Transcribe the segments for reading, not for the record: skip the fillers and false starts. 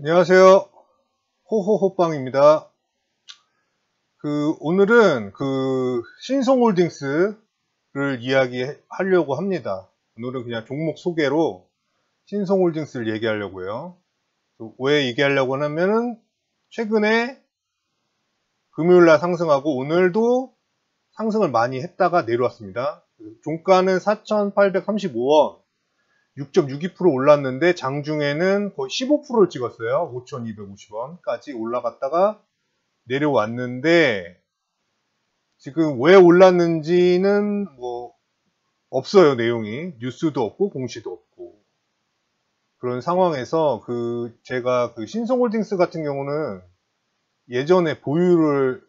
안녕하세요. 호호호빵입니다. 오늘은 신성홀딩스를 이야기하려고 합니다. 오늘은 그냥 종목 소개로 신성홀딩스를 얘기하려고요. 왜 얘기하려고 하냐면은 최근에 금요일날 상승하고 오늘도 상승을 많이 했다가 내려왔습니다. 종가는 4,835원, 6.62% 올랐는데 장중에는 거의 15%를 찍었어요. 5,250원까지 올라갔다가 내려왔는데 지금 왜 올랐는지는 뭐 없어요. 내용이 뉴스도 없고 공시도 없고 그런 상황에서 제가 신성홀딩스 같은 경우는 예전에 보유를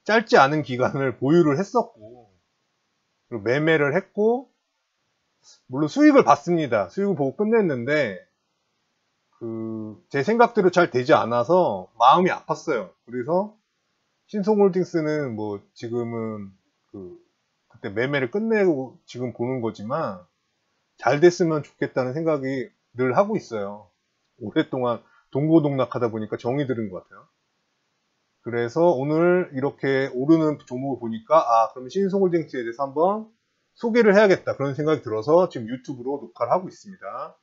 짧지 않은 기간을 보유를 했었고 그리고 매매를 했고 물론 수익을 봤습니다. 수익을 보고 끝냈는데 제 생각대로 잘 되지 않아서 마음이 아팠어요. 그래서 신성홀딩스는 뭐 지금은 그때 매매를 끝내고 지금 보는 거지만 잘 됐으면 좋겠다는 생각이 늘 하고 있어요. 오랫동안 동고동락하다 보니까 정이 들은 것 같아요. 그래서 오늘 이렇게 오르는 종목을 보니까 그럼 신성홀딩스에 대해서 한번 소개를 해야겠다 그런 생각이 들어서 지금 유튜브로 녹화를 하고 있습니다.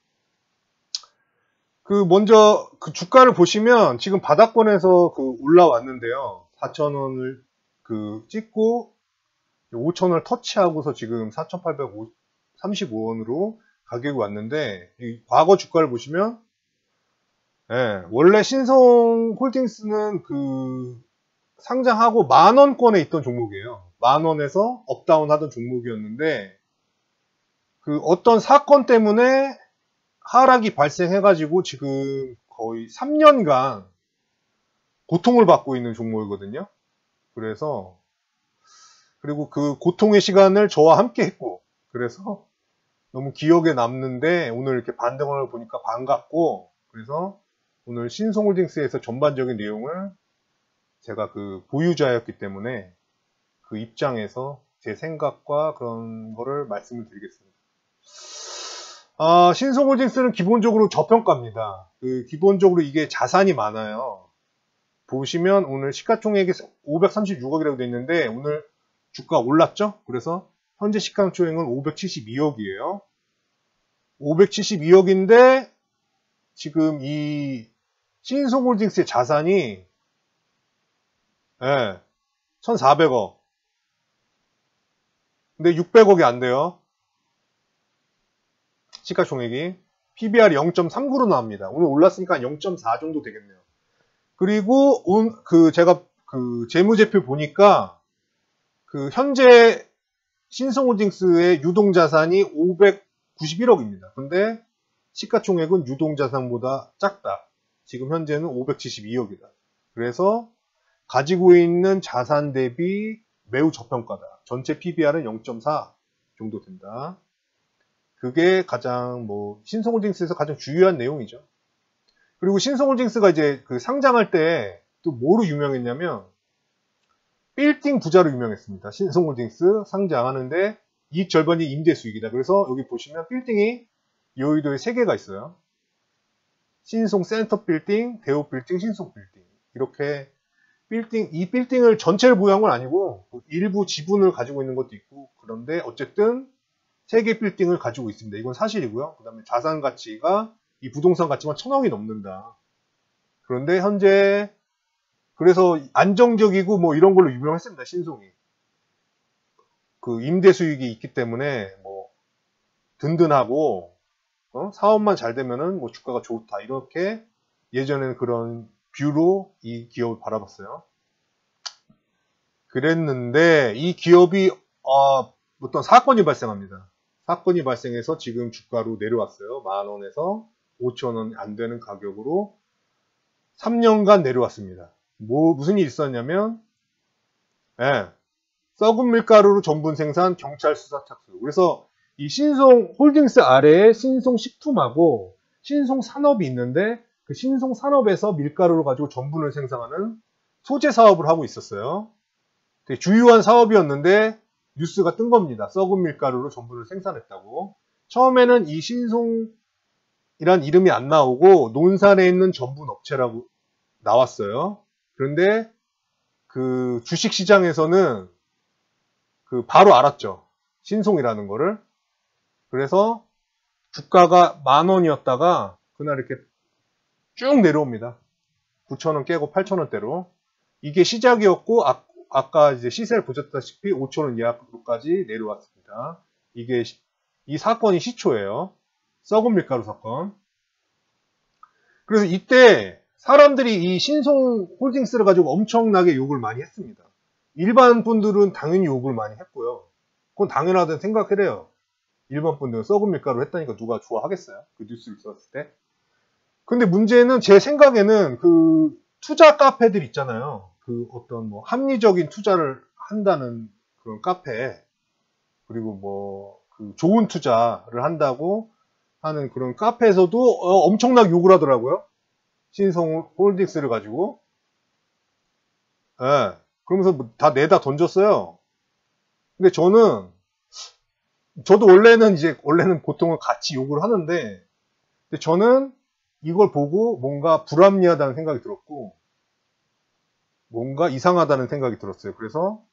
먼저 주가를 보시면 지금 바닥권에서 올라왔는데요. 4,000원을 찍고 5,000원을 터치하고서 지금 4,835원으로 가격이 왔는데 이 과거 주가를 보시면 원래 신성홀딩스는 상장하고 만원권에 있던 종목이에요. 만원에서 업다운 하던 종목이었는데 어떤 사건 때문에 하락이 발생해가지고 지금 거의 3년간 고통을 받고 있는 종목이거든요. 그리고 그 고통의 시간을 저와 함께 했고, 그래서 너무 기억에 남는데 오늘 이렇게 반등을 보니까 반갑고, 그래서 오늘 신성홀딩스에서 전반적인 내용을 제가 보유자였기 때문에 그 입장에서 제 생각과 그런 거를 말씀을 드리겠습니다. 신성홀딩스는 기본적으로 저평가입니다. 기본적으로 이게 자산이 많아요. 보시면 오늘 시가총액이 536억이라고 되어 있는데 오늘 주가 올랐죠? 그래서 현재 시가총액은 572억이에요. 572억인데 지금 이 신성홀딩스의 자산이 1,400억. 근데 600억이 안 돼요. 시가총액이. PBR이 0.39로 나옵니다. 오늘 올랐으니까 0.4 정도 되겠네요. 그리고 제가 재무제표 보니까 현재 신성홀딩스의 유동자산이 591억입니다. 근데 시가총액은 유동자산보다 작다. 지금 현재는 572억이다. 그래서 가지고 있는 자산 대비 매우 저평가다. 전체 PBR은 0.4 정도 된다. 그게 가장 신성홀딩스에서 가장 중요한 내용이죠. 그리고 신성홀딩스가 이제 상장할 때 또 뭐로 유명했냐면 빌딩 부자로 유명했습니다. 신성홀딩스 상장하는데 이익 절반이 임대 수익이다. 그래서 여기 보시면 빌딩이 여의도에 3개가 있어요. 신성 센터 빌딩, 대호 빌딩, 신성 빌딩. 이렇게 이 빌딩을 전체를 보유한 건 아니고 일부 지분을 가지고 있는 것도 있고 그런데 어쨌든 3개 빌딩을 가지고 있습니다. 이건 사실이고요. 그 다음에 자산 가치가 이 부동산 가치만 1,000억이 넘는다. 그런데 현재 그래서 안정적이고 뭐 이런 걸로 유명했습니다. 신송이. 임대 수익이 있기 때문에 든든하고 사업만 잘 되면은 주가가 좋다. 이렇게 예전에는 그런 뷰로 이 기업을 바라봤어요. 그랬는데 이 기업이 어떤 사건이 발생합니다. 사건이 발생해서 지금 주가로 내려왔어요. 만원에서 5,000원 안 되는 가격으로 3년간 내려왔습니다. 무슨 일이 있었냐면 썩은 밀가루로 전분 생산 경찰 수사 착수. 그래서 이 신성홀딩스 아래에 신성식품하고 신성산업이 있는데 그 신성산업에서 밀가루를 가지고 전분을 생산하는 소재 사업을 하고 있었어요. 되게 주요한 사업이었는데 뉴스가 뜬 겁니다. 썩은 밀가루로 전분을 생산했다고. 처음에는 이 이름이 안 나오고 논산에 있는 전분 업체라고 나왔어요. 그런데 그 주식시장에서는 그 바로 알았죠. 신송이라는 거를. 그래서 주가가 10,000원이었다가 그날 이렇게 쭉 내려옵니다. 9,000원 깨고 8,000원대로. 이게 시작이었고, 아까 이제 시세를 보셨다시피 5,000원 이하로까지 내려왔습니다. 이 사건이 시초예요. 썩은 밀가루 사건. 그래서 이때 사람들이 이 신송 홀딩스를 가지고 엄청나게 욕을 많이 했습니다. 일반 분들은 당연히 욕을 많이 했고요. 그건 당연하다는 생각을 해요. 일반 분들은 썩은 밀가루 했다니까 누가 좋아하겠어요? 그 뉴스를 썼을 때. 근데 문제는 제 생각에는 그 투자 카페들 있잖아요. 그 어떤 뭐 합리적인 투자를 한다는 그런 카페, 그리고 뭐 그 좋은 투자를 한다고 하는 그런 카페에서도 엄청나게 욕을 하더라고요. 신성 홀딩스를 가지고. 예. 그러면서 다 내다 던졌어요. 근데 저도 원래는 보통은 같이 욕을 하는데, 근데 저는 이걸 보고 뭔가 불합리하다는 생각이 들었고, 뭔가 이상하다는 생각이 들었어요. 그래서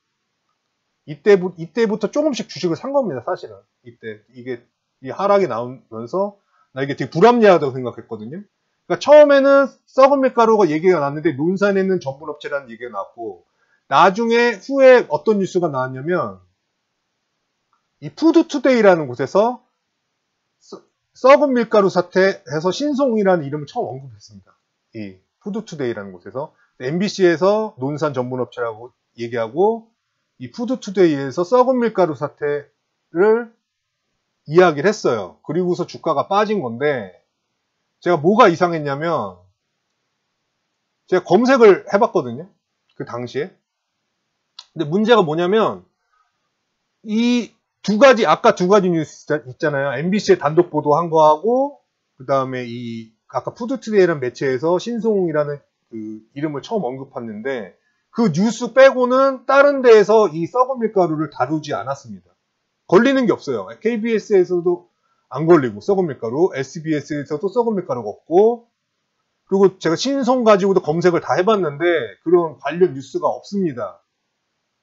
이때부터 조금씩 주식을 산 겁니다, 사실은. 이 하락이 나오면서, 나 이게 되게 불합리하다고 생각했거든요. 그러니까 처음에는 썩은 밀가루가 얘기가 났는데, 논산에 있는 전분업체라는 얘기가 나왔고, 나중에 후에 어떤 뉴스가 나왔냐면, 이 푸드투데이라는 곳에서 썩은 밀가루 사태해서 신송이라는 이름을 처음 언급했습니다. 이 푸드투데이라는 곳에서. MBC에서 논산 전분업체라고 얘기하고, 이 푸드투데이에서 썩은 밀가루 사태를 이야기를 했어요. 그리고서 주가가 빠진 건데, 제가 뭐가 이상했냐면, 제가 검색을 해봤거든요. 그 당시에. 근데 문제가 뭐냐면, 아까 두 가지 뉴스 있잖아요. MBC에 단독 보도한 거하고, 그 다음에 아까 푸드투데이라는 매체에서 신송이라는 그 이름을 처음 언급했는데, 그 뉴스 빼고는 다른 데에서 이 썩은 밀가루를 다루지 않았습니다. 걸리는 게 없어요. KBS에서도 안 걸리고, 썩은 밀가루, SBS에서도 썩은 밀가루가 없고, 그리고 제가 신송 가지고도 검색을 다 해봤는데, 그런 관련 뉴스가 없습니다.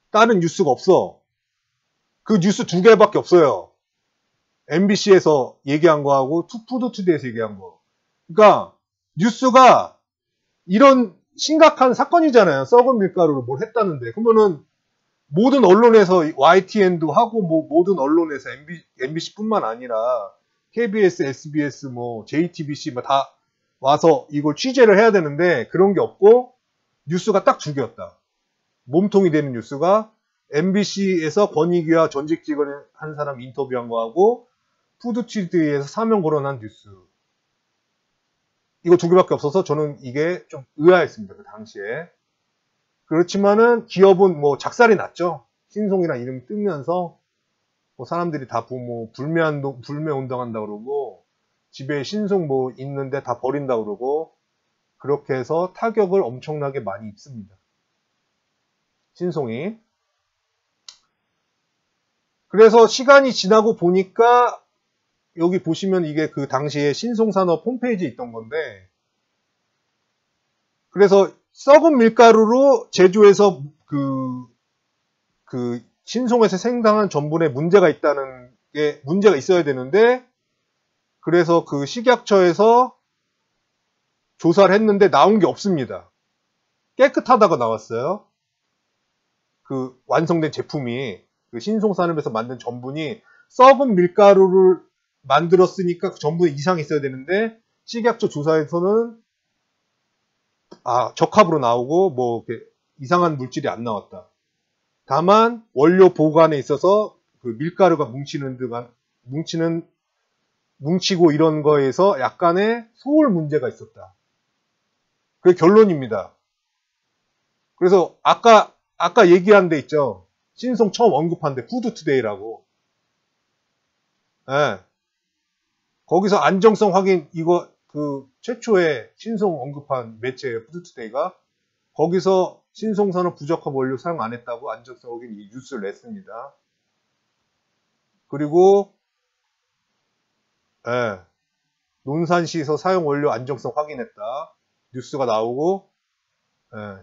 다른 뉴스가 없어. 그 뉴스 2개밖에 없어요. MBC에서 얘기한 거하고 푸드투데이에서 얘기한 거. 그러니까 뉴스가 이런 심각한 사건이잖아요. 썩은 밀가루로 뭘 했다는데. 그러면은 모든 언론에서 YTN도 하고 모든 언론에서 MBC뿐만 아니라 KBS, SBS, JTBC 다 와서 이걸 취재를 해야 되는데 그런 게 없고 뉴스가 딱 2개였다. 몸통이 되는 뉴스가 MBC에서 권익위와 전직직을 한 사람 인터뷰한 거하고 푸드투데이에서 사면 거론한 뉴스. 이거 2개밖에 없어서 저는 이게 좀 의아했습니다. 그 당시에. 그렇지만은 기업은 작살이 났죠. 신송이라는 이름이 뜨면서 사람들이 다 불매운동 한다 그러고 집에 신송 있는데 다 버린다 그러고 그렇게 해서 타격을 엄청나게 많이 입습니다. 신송이. 그래서 시간이 지나고 보니까 여기 보시면 이게 그 당시에 신송산업 홈페이지에 있던 건데 그래서 썩은 밀가루로 제조해서 그 신송에서 생산한 전분에 문제가 있어야 되는데 그래서 그 식약처에서 조사를 했는데 나온 게 없습니다. 깨끗하다고 나왔어요. 그 완성된 제품이 그 신송산업에서 만든 전분이 썩은 밀가루를 만들었으니까 그 전분에 이상이 있어야 되는데 식약처 조사에서는 적합으로 나오고 이렇게 이상한 물질이 안 나왔다. 다만 원료 보관에 있어서 그 밀가루가 뭉치고 이런 거에서 약간의 소홀 문제가 있었다. 그게 결론입니다. 그래서 아까 얘기한 데 있죠. 신송 처음 언급한 데 푸드투데이라고. 네. 거기서 안정성 확인 이거 그 최초의 신송 언급한 매체예요. 푸드투데이가. 거기서 신송산업 부적합 원료 사용 안 했다고 안정성 확인 이 뉴스를 냈습니다. 그리고 논산시에서 사용 원료 안정성 확인했다. 뉴스가 나오고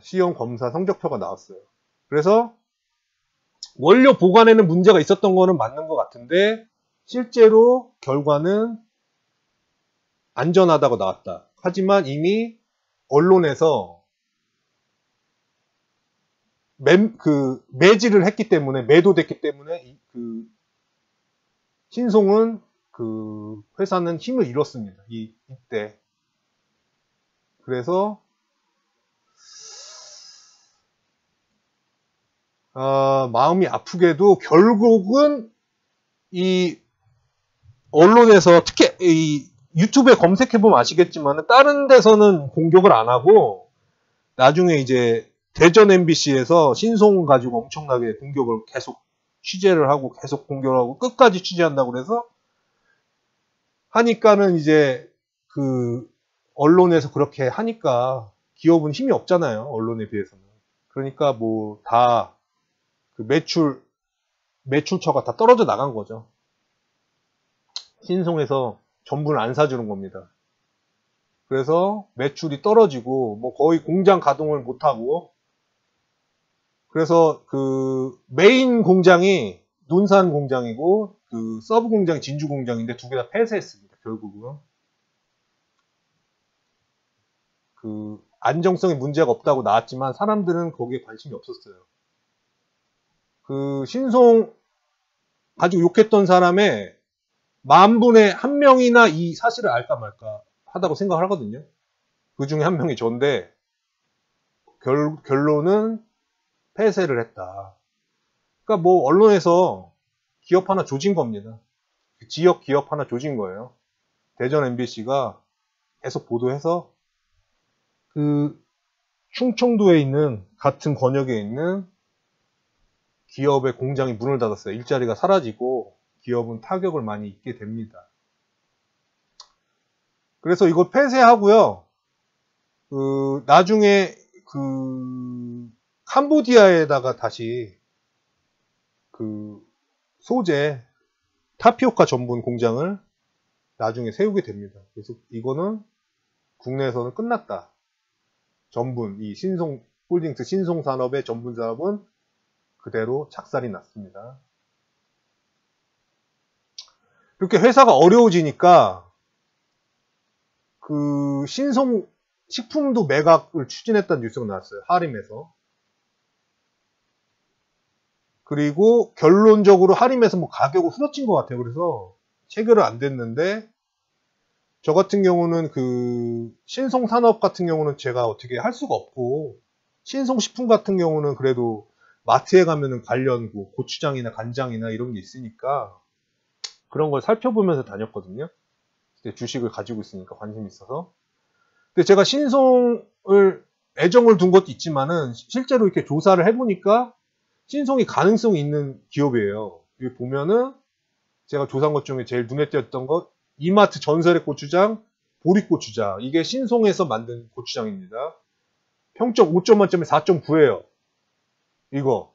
시험 검사 성적표가 나왔어요. 그래서 원료 보관에는 문제가 있었던 거는 맞는 것 같은데 실제로 결과는 안전하다고 나왔다. 하지만 이미 언론에서 매질을 했기 때문에, 매도됐기 때문에 신송은 회사는 힘을 잃었습니다. 이때. 그래서 마음이 아프게도 결국은 이 언론에서 특히 이 유튜브에 검색해보면 아시겠지만 다른 데서는 공격을 안 하고 나중에 이제 대전 MBC에서 신송 가지고 엄청나게 공격을 계속 취재를 하고 계속 공격을 하고 끝까지 취재한다고 그래서 하니까는 이제 언론에서 그렇게 하니까 기업은 힘이 없잖아요. 언론에 비해서는. 그러니까 뭐 다 매출처가 다 떨어져 나간 거죠. 신송에서 전분을 안 사주는 겁니다. 그래서 매출이 떨어지고 뭐 거의 공장 가동을 못하고 그래서 메인 공장이 논산 공장이고 서브 공장이 진주 공장인데 두 개 다 폐쇄했습니다. 결국은 안정성에 문제가 없다고 나왔지만 사람들은 거기에 관심이 없었어요. 신송 가지고 욕했던 사람의 10,000분의 1명이나 이 사실을 알까 말까 하다고 생각을 하거든요. 그 중에 한 명이 저인데 결론은 폐쇄를 했다. 그러니까 뭐 언론에서 기업 하나 조진 겁니다. 지역 기업 하나 조진 거예요. 대전 MBC가 계속 보도해서 충청도에 있는 같은 권역에 있는 기업의 공장이 문을 닫았어요. 일자리가 사라지고 기업은 타격을 많이 입게 됩니다. 그래서 이거 폐쇄하고요. 나중에 캄보디아에다가 다시 소재 타피오카 전분 공장을 나중에 세우게 됩니다. 그래서 이거는 국내에서는 끝났다. 전분, 이 홀딩스 신송산업의 전분 산업은 그대로 착살이 났습니다. 이렇게 회사가 어려워지니까 신송 식품도 매각을 추진했다는 뉴스가 나왔어요. 하림에서. 그리고 결론적으로 하림에서 뭐 가격을 후려친 것 같아요. 그래서 체결은 안 됐는데 저 같은 경우는 신송산업 같은 경우는 제가 어떻게 할 수가 없고 신송식품 같은 경우는 그래도 마트에 가면은 관련 고추장이나 간장이나 이런 게 있으니까 그런 걸 살펴보면서 다녔거든요. 주식을 가지고 있으니까 관심이 있어서. 근데 제가 신송을 애정을 둔 것도 있지만은 실제로 이렇게 조사를 해보니까 신송이 가능성이 있는 기업이에요. 여기 보면은 제가 조사한 것 중에 제일 눈에 띄었던 것 이마트 전설의 고추장, 보리고추장. 이게 신송에서 만든 고추장입니다. 평점 5점 만점에 4.9예요. 이거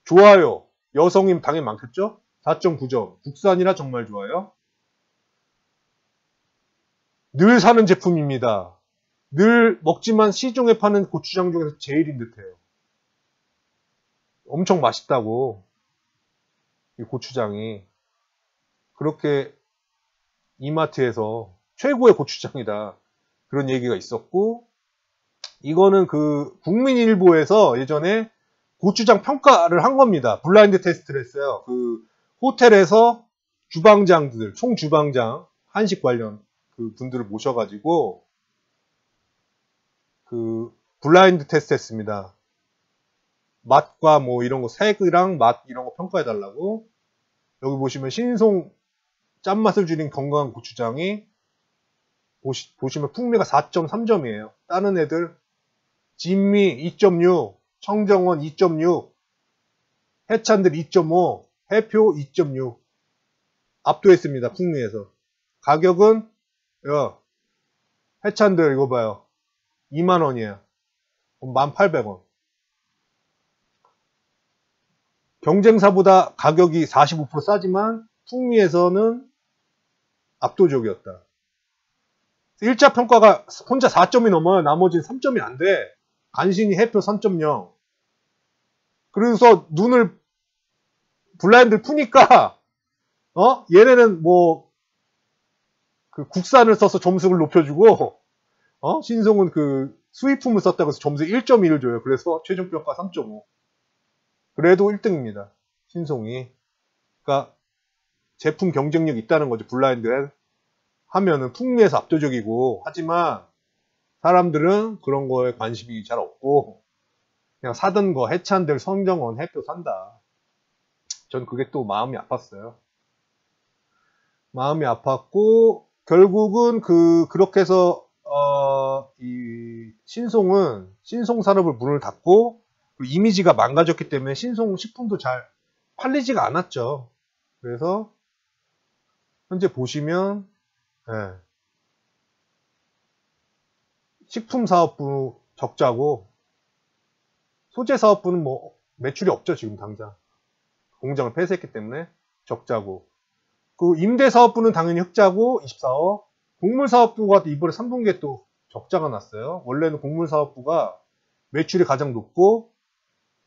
좋아요. 여성님 당연히 많겠죠? 4.9점. 국산이라 정말 좋아요. 늘 사는 제품입니다. 늘 먹지만 시중에 파는 고추장 중에서 제일인 듯해요. 엄청 맛있다고 이 고추장이 그렇게 이마트에서 최고의 고추장이다 그런 얘기가 있었고 이거는 국민일보에서 예전에 고추장 평가를 한 겁니다. 블라인드 테스트를 했어요. 호텔에서 주방장들 총주방장 한식 관련 분들을 모셔가지고 블라인드 테스트 했습니다. 맛과 뭐 이런 거 색이랑 맛 이런 거 평가해 달라고. 여기 보시면 신송 짠맛을 줄인 건강한 고추장이 보시면 풍미가 4.3점이에요. 다른 애들 진미 2.6, 청정원 2.6, 해찬들 2.5, 해표 2.6 압도했습니다. 풍미에서. 가격은 해찬들 이거 봐요. 2만원이에요. 1,800원. 경쟁사보다 가격이 45% 싸지만 풍미에서는 압도적이었다. 1차 평가가 혼자 4점이 넘어요. 나머지는 3점이 안 돼. 간신히 해표 3.0. 그래서 눈을 블라인드를 푸니까 얘네는 뭐 그 국산을 써서 점수를 높여주고 신송은 그 수입품을 썼다고 해서 점수 1.1을 줘요. 그래서 최종평가 3.5. 그래도 1등입니다. 신송이. 그러니까 제품 경쟁력 있다는 거죠. 블라인드 하면은 풍미에서 압도적이고, 하지만 사람들은 그런 거에 관심이 잘 없고 그냥 사던 거 해찬들 성정원 해표 산다. 전 그게 또 마음이 아팠어요. 마음이 아팠고 결국은 그렇게 해서 이 신송은 신송 산업을 문을 닫고 이미지가 망가졌기 때문에 신송 식품도 잘 팔리지가 않았죠. 그래서 현재 보시면 식품사업부 적자고 소재사업부는 뭐 매출이 없죠. 지금 당장 공장을 폐쇄했기 때문에 적자고, 그 임대사업부는 당연히 흑자고 24억, 곡물사업부가 이번에 3분기에 또 적자가 났어요. 원래는 곡물사업부가 매출이 가장 높고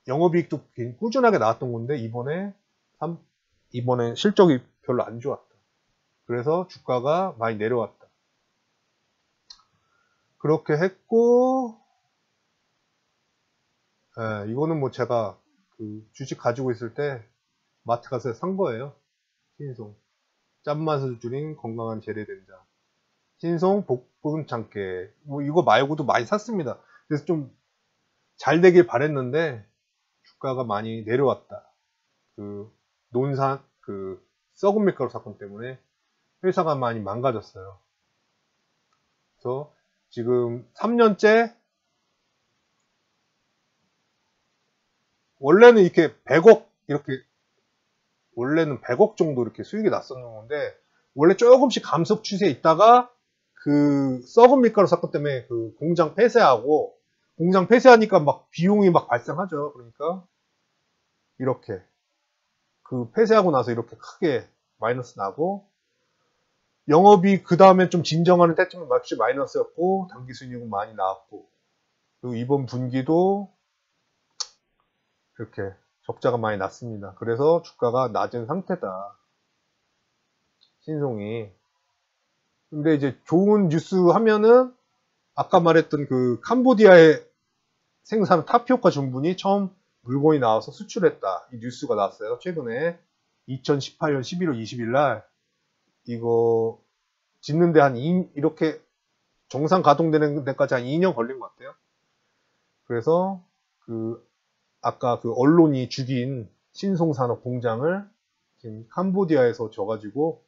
영업이익도 꾸준하게 나왔던 건데 이번에 실적이 별로 안 좋았다. 그래서 주가가 많이 내려왔다. 그렇게 했고, 이거는 뭐 제가 그 주식 가지고 있을 때 마트 가서 산 거예요. 신송. 짠맛을 줄인 건강한 재래된장. 신송 볶음 참깨. 뭐 이거 말고도 많이 샀습니다. 그래서 좀 잘 되길 바랬는데 주가가 많이 내려왔다. 그 논산 그 썩은 밀가루 사건 때문에 회사가 많이 망가졌어요. 그래서 지금 3년째 원래는 이렇게 100억 원래는 100억 정도 이렇게 수익이 났었는 건데, 원래 조금씩 감속 추세에 있다가 그 썩은 밀가루 사건 때문에 그 공장 폐쇄하니까 막 비용이 막 발생하죠. 그러니까 이렇게 그 폐쇄하고 나서 이렇게 크게 마이너스 나고, 영업이 그 다음에 좀 진정하는 때쯤에 매출 마이너스였고 당기순이익은 많이 나왔고, 그리고 이번 분기도 이렇게 적자가 많이 났습니다. 그래서 주가가 낮은 상태다. 신송이. 근데 이제 좋은 뉴스 하면은 아까 말했던 그 캄보디아의 생산 타피오카 전분이 처음 물건이 나와서 수출했다. 이 뉴스가 나왔어요. 최근에 2018년 11월 20일 날 이거 짓는데 이렇게 정상 가동되는 데까지 한 2년 걸린 것 같아요. 그래서 아까 그 언론이 죽인 신송산업 공장을 지금 캄보디아에서 져가지고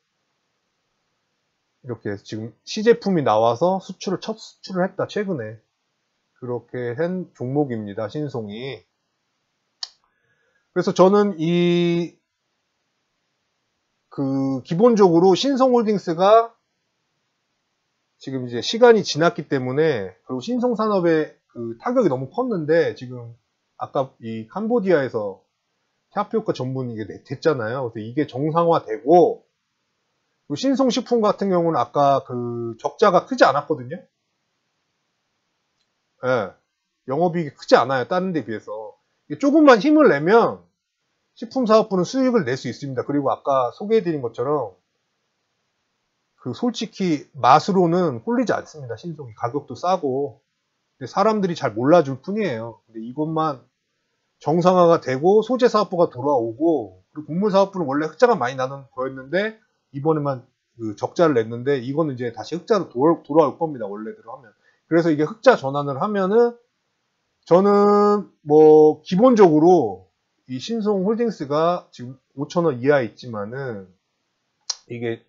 이렇게 지금 시제품이 나와서 첫 수출을 했다. 최근에 그렇게 한 종목입니다. 신송이. 그래서 저는 기본적으로 신송홀딩스가 지금 이제 시간이 지났기 때문에, 그리고 신송산업의 그 타격이 너무 컸는데, 지금 아까 이 캄보디아에서 타피오카 전분 이게 됐잖아요. 그래서 이게 정상화되고, 신송식품 같은 경우는 아까 그 적자가 크지 않았거든요. 영업이익이 크지 않아요. 다른 데 비해서. 조금만 힘을 내면 식품사업부는 수익을 낼 수 있습니다. 그리고 아까 소개해드린 것처럼 솔직히 맛으로는 꿀리지 않습니다. 신송이 가격도 싸고. 근데 사람들이 잘 몰라줄 뿐이에요. 근데 이것만 정상화가 되고 소재사업부가 돌아오고, 그리고 곡물사업부는 원래 흑자가 많이 나는 거였는데 이번에만 적자를 냈는데, 이거는 이제 다시 흑자로 돌아올 겁니다. 원래대로 하면. 그래서 이게 흑자 전환을 하면은 저는 뭐 기본적으로 이 신송홀딩스가 지금 5,000원 이하에 있지만은, 이게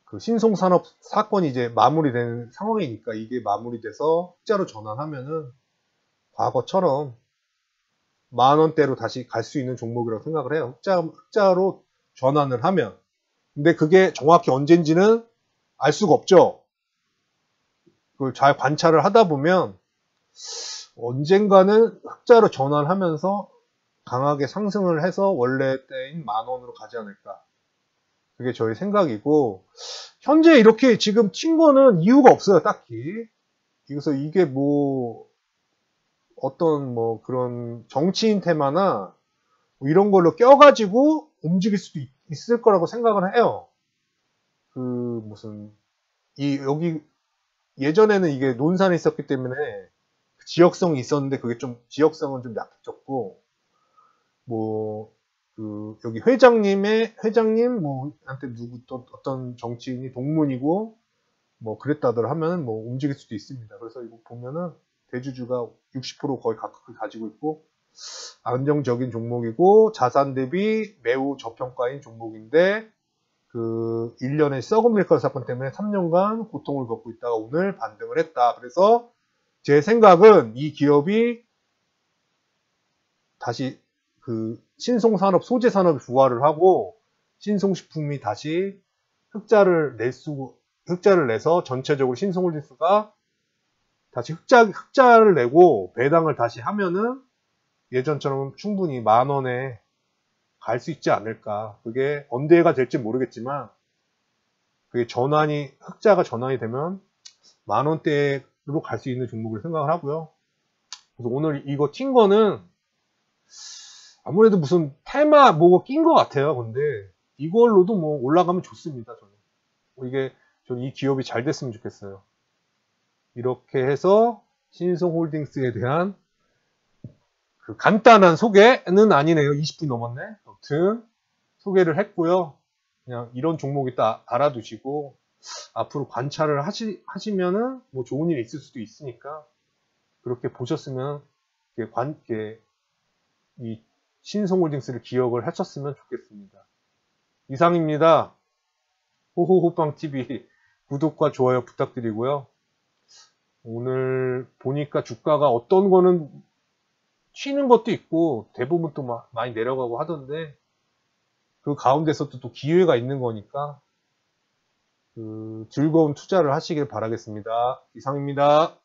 그 신송산업 사건이 이제 마무리된 상황이니까 이게 마무리돼서 흑자로 전환하면은 과거처럼 10,000원대로 다시 갈 수 있는 종목이라고 생각을 해요. 흑자로 전환을 하면. 근데 그게 정확히 언젠지는 알 수가 없죠. 그걸 잘 관찰을 하다 보면 언젠가는 흑자로 전환하면서 강하게 상승을 해서 원래 때인 10,000원으로 가지 않을까 그게 저의 생각이고, 현재 이렇게 지금 튄 거는 이유가 없어요, 딱히. 그래서 이게 뭐, 어떤 뭐 그런 정치인 테마나 뭐 이런 걸로 껴가지고 움직일 수도 있을 거라고 생각을 해요. 그 무슨 여기 예전에는 이게 논산에 있었기 때문에 지역성이 있었는데 그게 좀 지역성은 좀 약해졌고 뭐 그 여기 회장님 뭐한테 누구 또 어떤 정치인이 동문이고 뭐 그랬다더라 하면은 뭐 움직일 수도 있습니다. 그래서 이거 보면은 대주주가 60% 거의 가깝게 가지고 있고 안정적인 종목이고 자산 대비 매우 저평가인 종목인데 그 1년의 썩은 밀가루 사건 때문에 3년간 고통을 겪고 있다가 오늘 반등을 했다. 그래서 제 생각은 이 기업이 다시 그 신송산업, 소재산업에 부활을 하고 신송식품이 다시 흑자를 내서 전체적으로 신송홀딩스가 다시 흑자를 내고 배당을 다시 하면은 예전처럼 충분히 10,000원에 갈 수 있지 않을까. 그게 언제가 될지 모르겠지만 그게 흑자가 전환이 되면 10,000원대로 갈 수 있는 종목을 생각을 하고요. 그래서 오늘 이거 튄 거는 아무래도 무슨 테마 뭐가 낀 것 같아요. 근데 이걸로도 뭐 올라가면 좋습니다. 저는 이 기업이 잘 됐으면 좋겠어요. 이렇게 해서 신성홀딩스에 대한 그 간단한 소개는 아니네요. 20분 넘었네. 아무튼 소개를 했고요. 그냥 이런 종목 있다 알아두시고 앞으로 관찰을 하시면은 뭐 좋은 일이 있을 수도 있으니까 그렇게 보셨으면 이 신성홀딩스를 기억을 하셨으면 좋겠습니다. 이상입니다. 호호호빵TV 구독과 좋아요 부탁드리고요. 오늘 보니까 주가가 어떤 거는 튀는 것도 있고 대부분 또 많이 내려가고 하던데 그 가운데서도 또 기회가 있는 거니까 즐거운 투자를 하시길 바라겠습니다. 이상입니다.